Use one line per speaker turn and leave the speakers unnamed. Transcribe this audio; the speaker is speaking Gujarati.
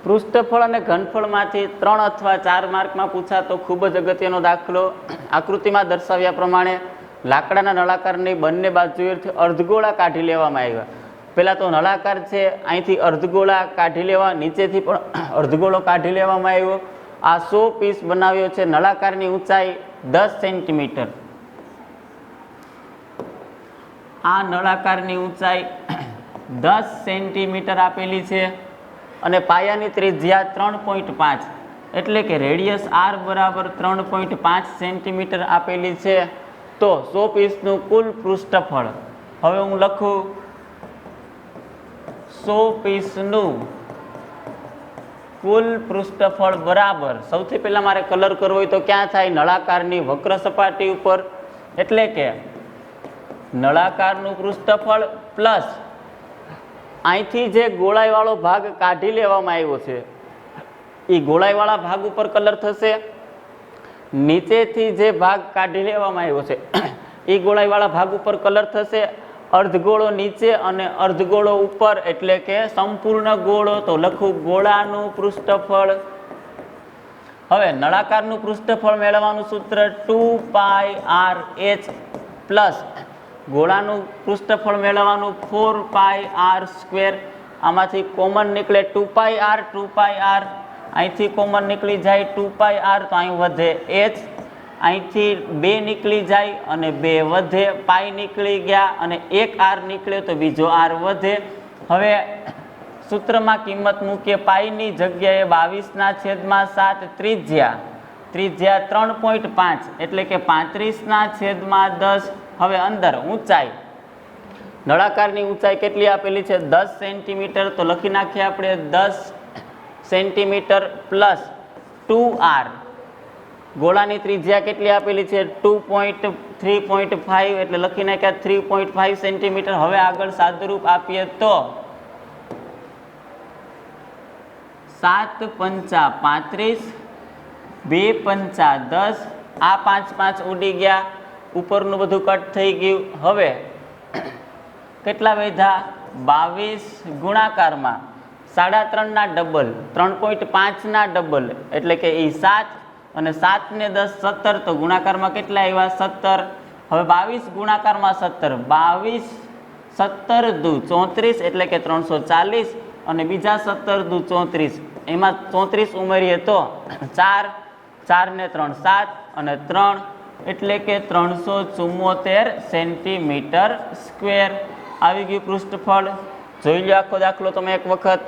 પૃષ્ઠફળ અને ઘનફળમાંથી 3 અથવા 4 માર્કમાં પૂછાતો ખૂબ જ અગત્યનો દાખલો. આકૃતિમાં દર્શાવ્યા પ્રમાણે લાકડાના નળાકારની બંને બાજુએથી અર્ધગોળા કાઢી લેવામાં આવ્યા. પહેલાં તો નળાકાર છે, અહીંથી અર્ધગોળા કાઢી લેવા, નીચેથી પણ અર્ધગોળો કાઢી લેવામાં આવ્યો. આ 100 પીસ બનાવ્યો છે. નળાકારની ઊંચાઈ 10 સેન્ટીમીટર. આ નળાકારની ઊંચાઈ 10 સેન્ટીમીટર આપેલી છે અને પાયાની ત્રિજ્યા 3.5 એટલે કે રેડિયસ r બરાબર 3.5 સેન્ટીમીટર આપેલી છે. તો 100 પીસનું કુલ પૃષ્ઠફળ, હવે હું લખું 100 પીસનું કુલ પૃષ્ઠફળ બરાબર, સૌથી પહેલા મારે કલર કરવો હોય તો ક્યાં થાય? નળાકારની વક્ર સપાટી ઉપર, એટલે કે નળાકારનું પૃષ્ઠફળ પ્લસ અહીંથી જે ગોળાઈવાળો ભાગ કાઢી લેવામાં આવ્યો છે એ ગોળાઈવાળા ભાગ ઉપર કલર થશે. નીચેથી જે ભાગ કાઢી લેવામાં આવ્યો છે એ ગોળાઈવાળા ભાગ ઉપર કલર થશે. અર્ધગોળો નીચે અને અર્ધગોળો ઉપર, એટલે કે સંપૂર્ણ ગોળો. તો લખું ગોળાનું પૃષ્ઠફળ. હવે નળાકારનું પૃષ્ઠફળ મેળવવાનું સૂત્ર 2πrh પ્લસ ગોળાનું પૃષ્ઠફળ મેળવવાનું 4πr². આમાંથી કોમન નીકળે 2πr, અહીંથી કોમન નીકળી જાય 2πr, તો અહીં વધે h, અહીંથી 2 નીકળી જાય અને 2 વધે, પાઈ નીકળી ગયા અને 1 r નીકળ્યો તો બીજો r વધે. હવે સૂત્રમાં કિંમત મૂકીએ. પાઈની જગ્યાએ 22/7 ત્રિજ્યા 3.5 એટલે કે 35/10. હવે અંદર ઊંચાઈ, નળાકારની ઊંચાઈ કેટલી આપેલી છે? 10 સેન્ટીમીટર. તો લખી નાખીએ આપણે 10 સેન્ટીમીટર પ્લસ 2r. ગોળાની ત્રિજ્યા કેટલી આપેલી છે? 3.5 એટલે લખી નાખ્યા 3.5 સેન્ટીમીટર. હવે આગળ સાદુરૂપ આપીએ તો 7 પંચા 35, 2 પંચા 10, આ 5 ઉડી ગયા, ઉપરનું બધું કટ થઈ ગયું. હવે કેટલા વધ્યા? 22 ગુણાકારમાં 3.5 ના ડબલ, 3.5 ના ડબલ એટલે કે એ 7 અને 7 ને 10 17. તો ગુણાકારમાં કેટલા આવ્યા? 17. હવે 22 ગુણાકારમાં 17, 22 17 દુ 34 એટલે કે 340 અને બીજા 17 દુ 34, એમાં 34 ઉમેરીએ તો 4, 4 ને 3 7 અને 3 એટલે કે 374 સેન્ટીમીટર સ્ક્વેર આવી ગયું પૃષ્ઠફળ. જોઈ લો આખો દાખલો તમે એક વખત.